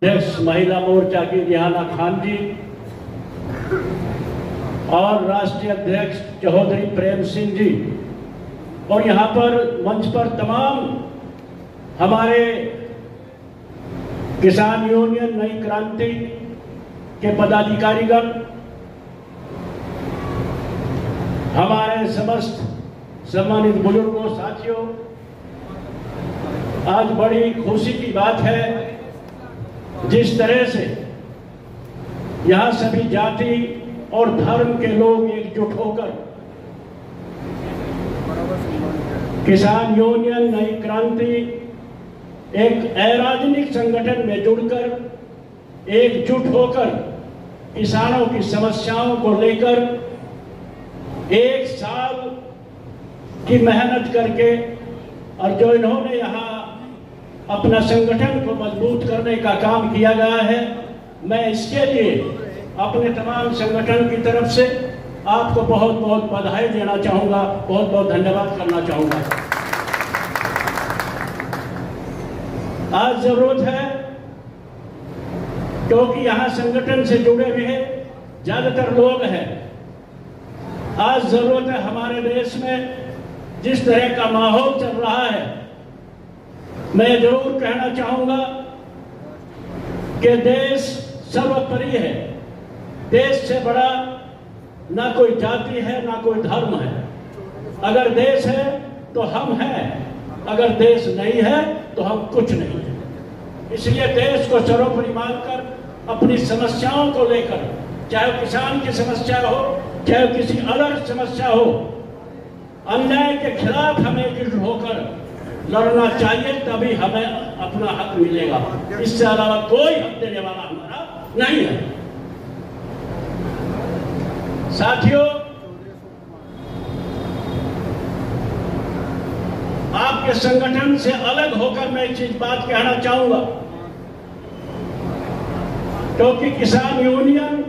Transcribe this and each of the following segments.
अध्यक्ष महिला मोर्चा की रिहाना खान जी और राष्ट्रीय अध्यक्ष चौधरी प्रेम सिंह जी और यहाँ पर मंच पर तमाम हमारे किसान यूनियन नई क्रांति के पदाधिकारीगण, हमारे समस्त सम्मानित बुजुर्गों, साथियों, आज बड़ी खुशी की बात है जिस तरह से यहाँ सभी जाति और धर्म के लोग एकजुट होकर किसान यूनियन नई क्रांति एक अराजनिक संगठन में जुड़कर एकजुट होकर किसानों की समस्याओं को लेकर एक साल की मेहनत करके और जो इन्होंने यहाँ अपना संगठन को मजबूत करने का काम किया गया है, मैं इसके लिए अपने तमाम संगठन की तरफ से आपको बहुत बहुत बधाई देना चाहूँगा, बहुत बहुत धन्यवाद करना चाहूँगा। आज जरूरत है क्योंकि यहाँ संगठन से जुड़े हुए ज्यादातर लोग हैं। आज जरूरत है हमारे देश में जिस तरह का माहौल चल रहा है, मैं जरूर कहना चाहूंगा कि देश सर्वोपरि है। देश से बड़ा ना कोई जाति है ना कोई धर्म है। अगर देश है तो हम हैं, अगर देश नहीं है तो हम कुछ नहीं है। इसलिए देश को सर्वोपरि मानकर अपनी समस्याओं को लेकर, चाहे किसान की समस्या हो, चाहे किसी अलग समस्या हो, अन्याय के खिलाफ हमें एकजुट होकर लड़ना चाहिए, तभी हमें अपना हक मिलेगा। इससे अलावा कोई हक देने वाला हमारा नहीं है। साथियों, आपके संगठन से अलग होकर मैं एक चीज बात कहना चाहूंगा, क्योंकि किसान यूनियन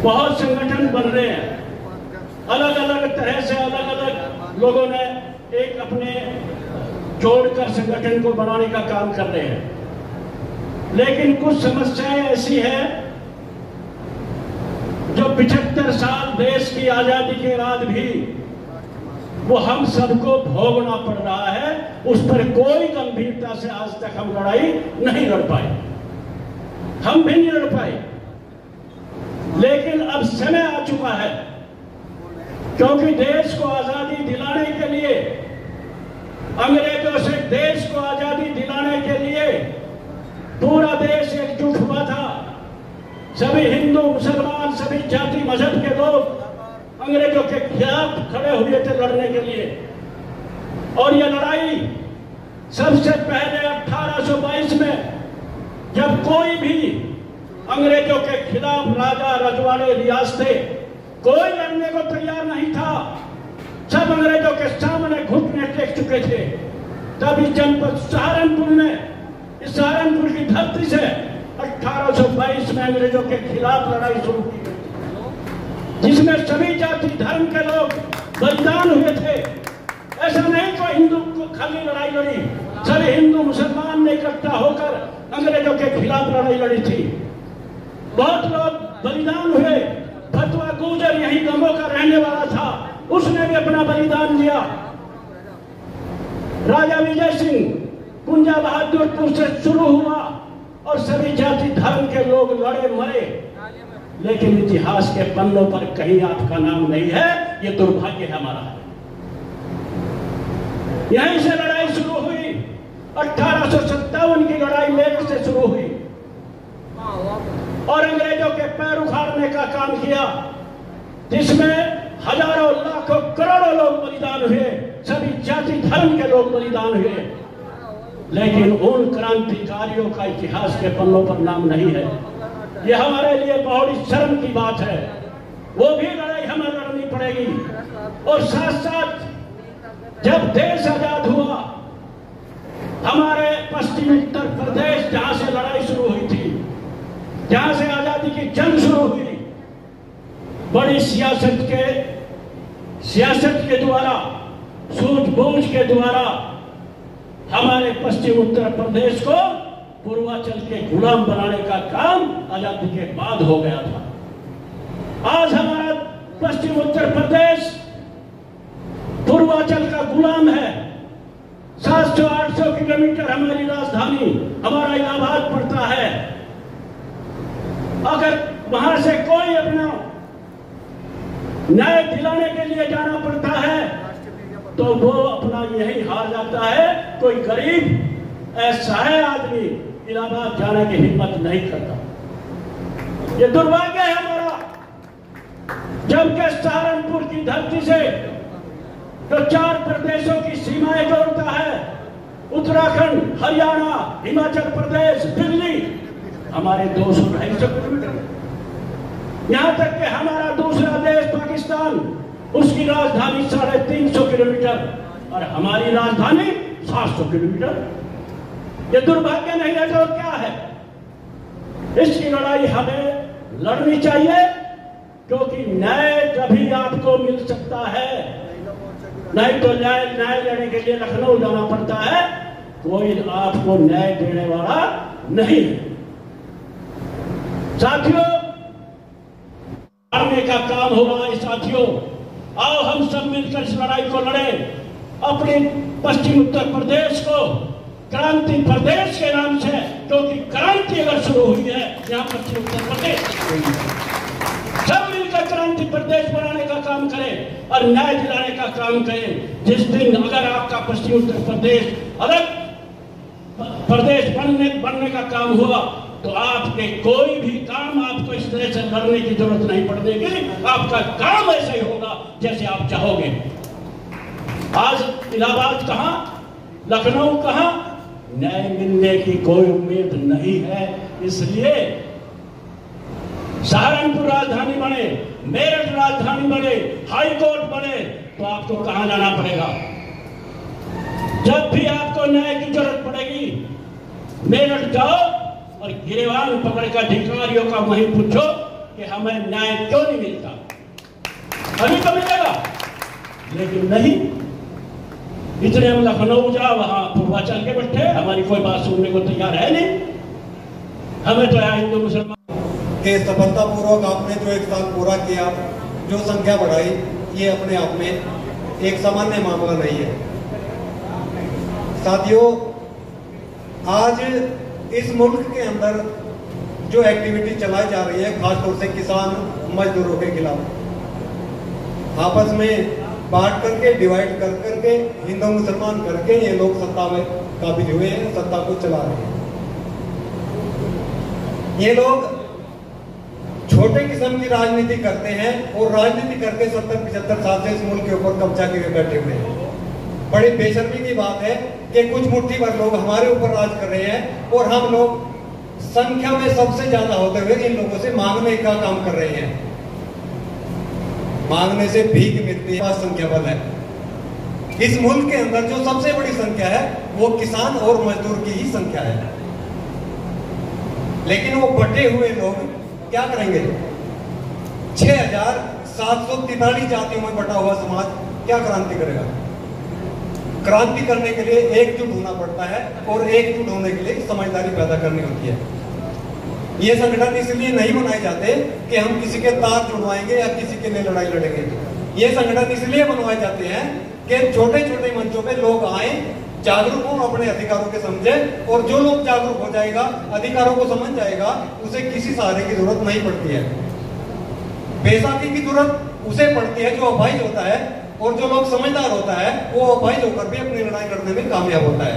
बहुत संगठन बन रहे हैं, अलग अलग तरह से अलग अलग लोगों ने एक अपने जोड़कर संगठन को बनाने का काम कर रहे हैं। लेकिन कुछ समस्याएं ऐसी हैं जो 75 साल देश की आजादी के बाद भी वो हम सबको भोगना पड़ रहा है। उस पर कोई गंभीरता से आज तक हम लड़ाई नहीं लड़ पाए, हम भी नहीं लड़ पाए। लेकिन अब समय आ चुका है, क्योंकि देश को आजादी दिलाने के लिए, अंग्रेजों से देश को आजादी दिलाने के लिए पूरा देश एकजुट हुआ था। सभी हिंदू, मुसलमान, सभी जाति मजहब के लोग अंग्रेजों के खिलाफ खड़े हुए थे लड़ने के लिए। और यह लड़ाई सबसे पहले 1822 में, जब कोई भी अंग्रेजों के खिलाफ राजा, रजवाड़े, रियासतें कोई लड़ने को तैयार नहीं था, सब अंग्रेजों के सामने घुटने टेक चुके थे। तब इस जनपद सहारनपुर में, इस सहारनपुर की धरती से 1822 में अंग्रेजों के खिलाफ लड़ाई शुरू की गई, जिसमें सभी जाति धर्म के लोग बलिदान हुए थे। ऐसा नहीं कोई हिंदू को खाली लड़ाई लड़ी, सभी हिंदू मुसलमान ने इकट्ठा होकर अंग्रेजों के खिलाफ लड़ाई लड़ी थी। बहुत लोग बलिदान हुए। फतवा गुजर यही गमों का रहने वाला था, उसने भी अपना बलिदान दिया। राजा विजय सिंह कुंजा बहादुरपुर से शुरू हुआ और सभी जाति धर्म के लोग लड़े मरे, लेकिन इतिहास के पन्नों पर कहीं आपका नाम नहीं है। ये दुर्भाग्य है हमारा। यहीं से लड़ाई शुरू हुई। 1857 की लड़ाई मेरठ से शुरू हुई और अंग्रेजों के पैर उखाड़ने का काम किया, जिसमें हजारों, लाखों, करोड़ों लोग बलिदान हुए, सभी जाति धर्म के लोग बलिदान हुए। लेकिन उन क्रांतिकारियों का इतिहास के पन्नों पर नाम नहीं है। यह हमारे लिए बहुत ही शर्म की बात है। वो भी लड़ाई हमें लड़नी पड़ेगी। और साथ साथ जब देश आजाद हुआ, हमारे पश्चिमी उत्तर प्रदेश, जहां से लड़ाई शुरू हुई थी, जहां से आजादी की जंग शुरू हुई, बड़ी सियासत के द्वारा, सूझबूझ के द्वारा हमारे पश्चिम उत्तर प्रदेश को पूर्वांचल के गुलाम बनाने का काम आजादी के बाद हो गया था। आज हमारा पश्चिम उत्तर प्रदेश पूर्वांचल का गुलाम है। 700-800 किलोमीटर हमारी राजधानी, हमारा इलाहाबाद पड़ता है। अगर वहां से कोई अपना न्याय दिलाने के लिए जाना पड़ता है तो वो अपना यही हार जाता है। कोई गरीब असहाय आदमी इलाहाबाद जाने की हिम्मत नहीं करता। ये दुर्भाग्य है हमारा। जबकि सहारनपुर की धरती से जो 4 प्रदेशों की सीमाएं जोड़ता है, उत्तराखंड, हरियाणा, हिमाचल प्रदेश, दिल्ली, हमारे 200-250 किलोमीटर। यहां तक कि हमारा दूसरा देश पाकिस्तान, उसकी राजधानी 350 किलोमीटर और हमारी राजधानी 700 किलोमीटर। ये दुर्भाग्य नहीं है तो क्या है? इसकी लड़ाई हमें लड़नी चाहिए, क्योंकि न्याय तभी आपको मिल सकता है। नहीं तो न्याय लेने के लिए लखनऊ जाना पड़ता है, कोई आपको न्याय देने वाला नहीं है। साथियों, लड़ने का काम हो रहा है। साथियों, आओ हम सब मिलकर इस लड़ाई को लड़े। अपने पश्चिम उत्तर प्रदेश को क्रांति प्रदेश के नाम से, क्योंकि क्रांति अगर शुरू हुई है यहाँ पश्चिम उत्तर प्रदेश, सब मिलकर क्रांति प्रदेश बनाने का काम करें और न्याय दिलाने का काम करें। जिस दिन अगर आपका पश्चिम उत्तर प्रदेश अलग प्रदेश बनने का काम हुआ तो आपके कोई भी काम आपको इस तरह से लड़ने की जरूरत नहीं पड़ेगी। आपका काम ऐसे ही होगा जैसे आप चाहोगे। आज इलाहाबाद कहां, लखनऊ कहां, न्याय मिलने की कोई उम्मीद नहीं है। इसलिए सहारनपुर राजधानी बने, मेरठ राजधानी बने, हाई कोर्ट बने, तो आपको कहां जाना पड़ेगा? जब भी आपको न्याय की जरूरत पड़ेगी, मेरठ जाओ और गिरेवान पकड़कर अधिकारियों का वहीं पूछो कि हमें न्याय क्यों नहीं मिलता। अभी तो मिलेगा, लेकिन नहीं। इतने हम लखनऊ जा, वहां पूर्वांचल के बैठे, हमारी कोई बात सुनने को तैयार है नहीं। हमें तो यहाँ हिंदू मुसलमान के सफलतापूर्वक आपने जो 1 साल पूरा किया, जो संख्या बढ़ाई, ये अपने आप में एक सामान्य मामला नहीं है। साथियों, आज इस मुल्क के अंदर जो एक्टिविटी चलाई जा रही है, खासतौर से किसान मजदूरों के खिलाफ, आपस में बांट करके, डिवाइड कर करके, हिंदू मुसलमान करके ये लोग सत्ता में काबिज हुए हैं, सत्ता को चला रहे हैं। ये लोग छोटे किस्म की राजनीति करते हैं और राजनीति करके 70-75 साल से इस मुल्क के ऊपर कब्जा किए बैठे हुए हैं। बड़ी बेशर्मी की बात है कि कुछ मुट्ठी भर लोग हमारे ऊपर राज कर रहे हैं और हम लोग संख्या में सबसे ज्यादा होते हुए इन लोगों से मांगने का काम कर रहे हैं। मांगने से भीख मिलती है, संख्या बल है। इस मुल्क के अंदर जो सबसे बड़ी संख्या है वो किसान और मजदूर की ही संख्या है। लेकिन वो बटे हुए लोग क्या करेंगे? 6743 जातियों में बटा हुआ समाज क्या क्रांति करेगा? क्रांति करने के लिए एकजुट होना पड़ता है और एकजुट होने के लिए समझदारी पैदा करनी होती है। ये संगठन इसलिए नहीं बनाए जाते कि हम किसी के तार जुड़वाएंगे या किसी के लिए लड़ाई लड़ेंगे। ये संगठन इसलिए बनवाए जाते हैं कि छोटे छोटे मंचों पे लोग आए, जागरूक हो, अपने अधिकारों के समझे, और जो लोग जागरूक हो जाएगा, अधिकारों को समझ जाएगा, उसे किसी सहारे की जरूरत नहीं पड़ती है। बेसाखी की जरूरत उसे पड़ती है जो अपाहिज होता है, और जो लोग समझदार होता है वो अपाहिज होकर भी अपनी लड़ाई लड़ने में कामयाब होता है।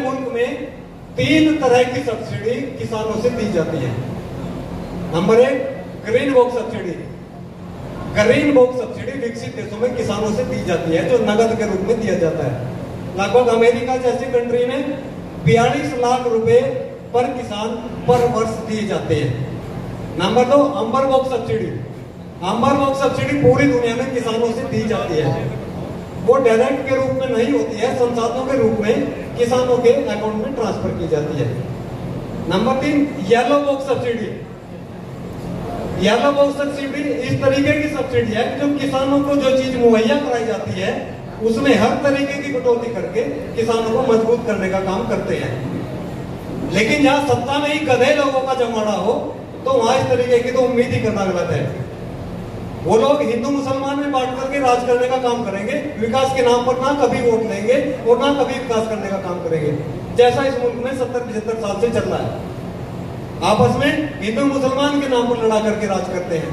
मुल्क में 3 तरह की सब्सिडी किसानों से दी जाती है। Number 1, green box subsidy. Green box subsidy विकसित देशों में किसानों से दी जाती है, जो नगद के रूप में दिया जाता है। लगभग अमेरिका जैसी कंट्री में 42 लाख रुपए पर किसान पर वर्ष दिए जाते हैं। नंबर 2, अंबर बॉक्स सब्सिडी। अंबर बॉक्स सब्सिडी पूरी दुनिया में किसानों से दी जाती है। वो डायरेक्ट के रूप में नहीं होती है, संसाधनों के रूप में किसानों के अकाउंट में ट्रांसफर की जाती है। Number 3, yellow box subsidy. Yellow box subsidy इस तरीके की सब्सिडी है जो किसानों को जो चीज मुहैया कराई जाती है उसमें हर तरीके की कटौती करके किसानों को मजबूत करने का काम करते हैं। लेकिन जहां सत्ता में ही गधे लोगों का जमाना हो तो वहां इस तरीके की तो उम्मीद ही करना गलत है। वो लोग हिंदू मुसलमान में बांट करके राज करने का काम करेंगे, विकास के नाम पर ना कभी वोट लेंगे और ना कभी विकास करने का काम करेंगे, जैसा इस मुल्क में 70-75 साल से चल रहा है। आपस में हिंदू मुसलमान के नाम पर लड़ा करके राज करते हैं।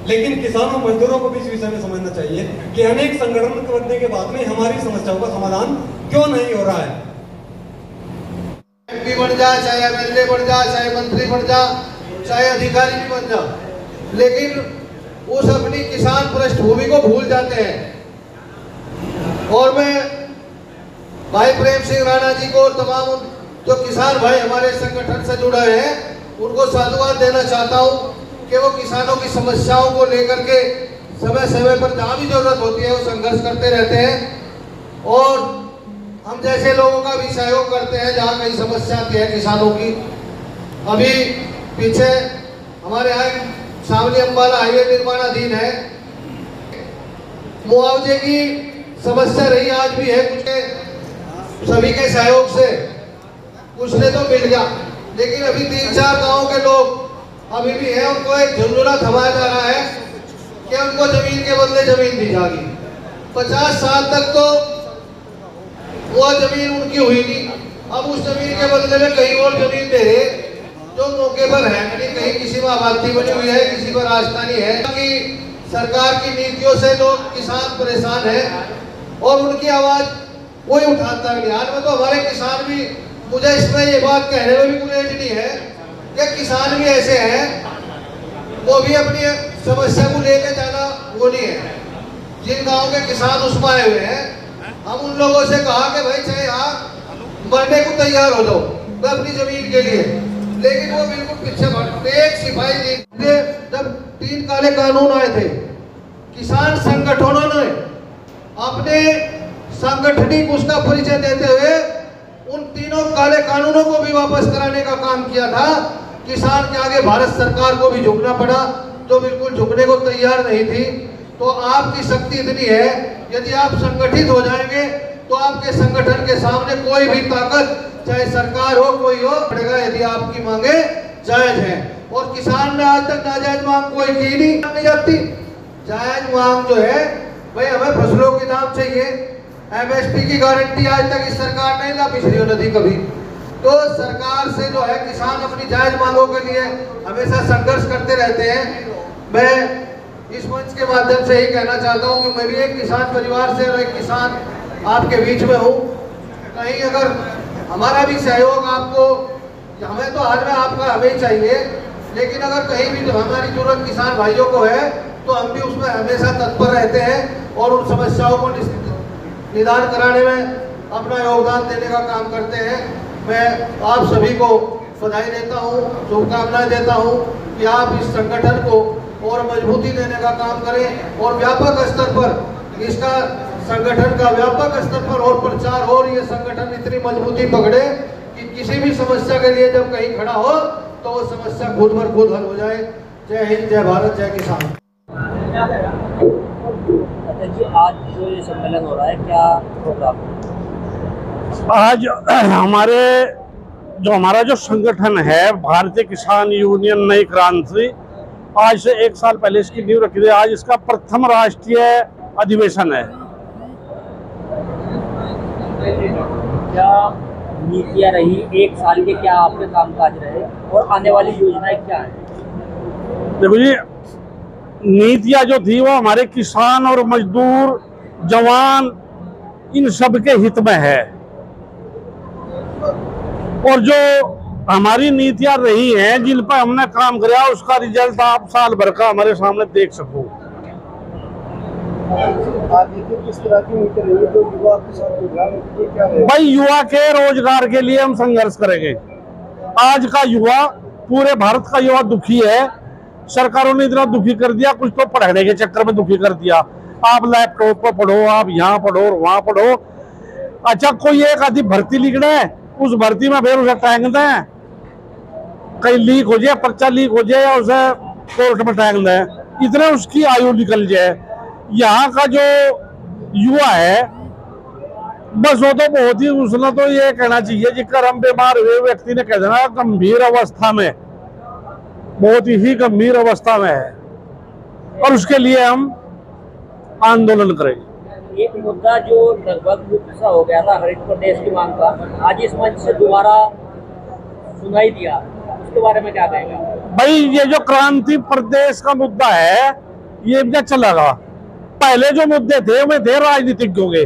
लेकिन किसानों मजदूरों को भी इस विषय में समझना चाहिए कि अनेक संगठन करने के बाद में हमारी समस्याओं का समाधान क्यों नहीं हो रहा है। एमपी बन जा, चाहे एमएलए बन जा, चाहे मंत्री बन जा, चाहे अधिकारी भी बन जा, लेकिन उस अपनी किसान पृष्ठभूमि को भूल जाते हैं। और मैं भाई प्रेम सिंह राणा जी को और तमाम जो किसान भाई हमारे संगठन से जुड़े हैं उनको साधुवाद देना चाहता हूं कि वो किसानों की समस्याओं को लेकर के समय समय पर जहाँ भी जरूरत होती है वो संघर्ष करते रहते हैं और हम जैसे लोगों का भी सहयोग करते हैं जहाँ कहीं समस्या आती है किसानों की। अभी पीछे हमारे यहाँ शामली अंबाला हाईवे निर्माणाधीन है, मुआवजे की समस्या रही, आज भी है, कुछ सभी के सहयोग से कुछ ने तो मिल गया, लेकिन अभी 3-4 गांव के लोग अभी भी है, उनको एक झुंझुना थमाया जा रहा है कि उनको जमीन के बदले जमीन दी जाएगी। 50 साल तक तो वो जमीन उनकी हुई नहीं, अब उस जमीन के बदले में कहीं और जमीन दे रहे जो मौके पर है नहीं, कहीं किसी में आबादी बनी हुई है, किसी पर राजधानी है। कि सरकार की नीतियों से लोग किसान परेशान है और उनकी आवाज कोई उठाता है। बिहार में तो हमारे किसान भी, मुझे इसमें ये बात कहने में भी गुरेज नहीं है कि किसान भी ऐसे हैं, वो भी अपनी समस्या को लेकर जाना वो नहीं है। जिन गाँव के किसान उसमें आए हुए हैं, हम उन लोगों से कहा कि भाई चाहे यहाँ मरने को तैयार हो जाओ अपनी जमीन के लिए, लेकिन वो बिल्कुल पीछे भाग। एक सिपाही जी जब 3 काले कानून आए थे, किसान संगठनों ने अपने सांगठनिक उसका परिचय देते हुए उन 3 काले कानूनों को भी वापस कराने का काम किया था। किसान के आगे भारत सरकार को भी झुकना पड़ा, जो बिल्कुल झुकने को तैयार नहीं थी। तो आपकी शक्ति इतनी है, यदि आप संगठित हो जाएंगे तो आपके संगठन के सामने कोई भी ताकत, चाहे सरकार हो कोई हो, पड़ेगा यदि आपकी मांगे जायज है। और किसान ने आज तक नाजायज मांग कोई की नहीं जाती। जायज मांग जो है भाई, हमें फसलों के दाम चाहिए, एमएसपी की गारंटी आज तक इस सरकार ने ना पिछड़ी नदी कभी। तो सरकार से जो है किसान अपनी जायज मांगों के लिए हमेशा संघर्ष करते रहते हैं। मैं इस मंच के माध्यम से ही कहना चाहता हूं कि मैं भी एक किसान परिवार से और एक किसान आपके बीच में हूं। कहीं अगर हमारा भी सहयोग आपको, हमें तो हाल में आपका हमें ही चाहिए, लेकिन अगर कहीं भी हमारी जरूरत किसान भाइयों को है तो हम भी उसमें हमेशा तत्पर रहते हैं और उन समस्याओं को निदान कराने में अपना योगदान देने का काम करते हैं। मैं आप सभी को बधाई देता हूं, शुभकामनाएं देता हूं कि आप इस संगठन को और मजबूती देने का काम करें और व्यापक स्तर पर इसका संगठन का व्यापक स्तर पर और प्रचार हो और ये संगठन इतनी मजबूती पकड़े कि किसी भी समस्या के लिए जब कहीं खड़ा हो तो वो समस्या खुद बर खुद हल हो जाए। जय हिंद, जय भारत, जय किसान। अच्छा जी, आज जो ये सम्मेलन हो रहा है, क्या प्रोग्राम? आज हमारा जो संगठन है भारतीय किसान यूनियन नई क्रांति, आज से 1 साल पहले इसकी नींव रखी थी। आज इसका प्रथम राष्ट्रीय अधिवेशन है। क्या नीतियाँ रही 1 साल के, क्या आपके कामकाज रहे और आने वाली योजनाएं क्या है? देखो जी, नीतियाँ जो थी वो हमारे किसान और मजदूर, जवान, इन सब के हित में है। और जो हमारी नीतियाँ रही हैं, जिन पर हमने काम किया, उसका रिजल्ट आप साल भर का हमारे सामने देख सको। किस तरह की नीति रही जो युवा के साथ क्या है? भाई, युवा के रोजगार के लिए हम संघर्ष करेंगे। आज का युवा, पूरे भारत का युवा दुखी है। सरकारों ने इतना दुखी कर दिया, कुछ तो पढ़ने के चक्कर में दुखी कर दिया। आप लैपटॉप पर पढ़ो, आप यहाँ पढ़ो, वहां पढ़ो। अच्छा, कोई एक आधी भर्ती लिखना है, उस भर्ती में फिर उसे टांग दें, कहीं लीक हो जाए, पर्चा लीक हो जाए या उसे कोर्ट में टांग दें, इतने उसकी आयु निकल जाए। यहाँ का जो युवा है, बस वो तो बहुत ही, उसने तो ये कहना चाहिए जिक्र हम बीमार हुए व्यक्ति ने कह देना गंभीर अवस्था में, बहुत ही गंभीर अवस्था में है, और उसके लिए हम आंदोलन करेंगे। एक मुद्दा जो लगभग लुप्त सा हो गया था हरित प्रदेश की मांग का, आज इस मंच से दोबारा सुनाई दिया, उसके बारे में क्या कहेंगे? भाई ये जो क्रांति प्रदेश का मुद्दा है ये क्या चलेगा? पहले जो मुद्दे थे वे थे राजनीतिज्ञों के,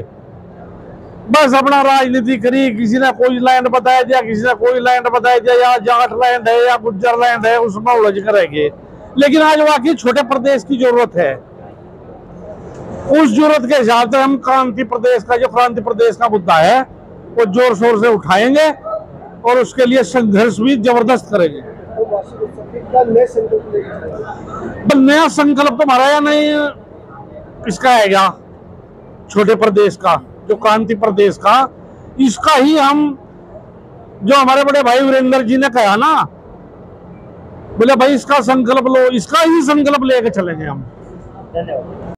बस अपना राजनीति करी, किसी ने कोई लैंड बताया दिया, किसी ने कोई लैंड बताया दिया, या जाट लैंड है या गुज्जर लैंड है, उसमें उलझ करेंगे। लेकिन आज वाकई छोटे प्रदेश की जरूरत है, उस जरूरत के हिसाब से हम क्रांति प्रदेश का, जो क्रांति प्रदेश का मुद्दा है वो जोर शोर से उठाएंगे और उसके लिए संघर्ष भी जबरदस्त करेंगे। नया संकल्प तो हमारा या नहीं इसका है क्या, छोटे प्रदेश का, जो क्रांति प्रदेश का, इसका ही हम, जो हमारे बड़े भाई वीरेंद्र जी ने कहा ना, बोले भाई इसका संकल्प लो, इसका ही संकल्प लेके चलेंगे हम। धन्यवाद।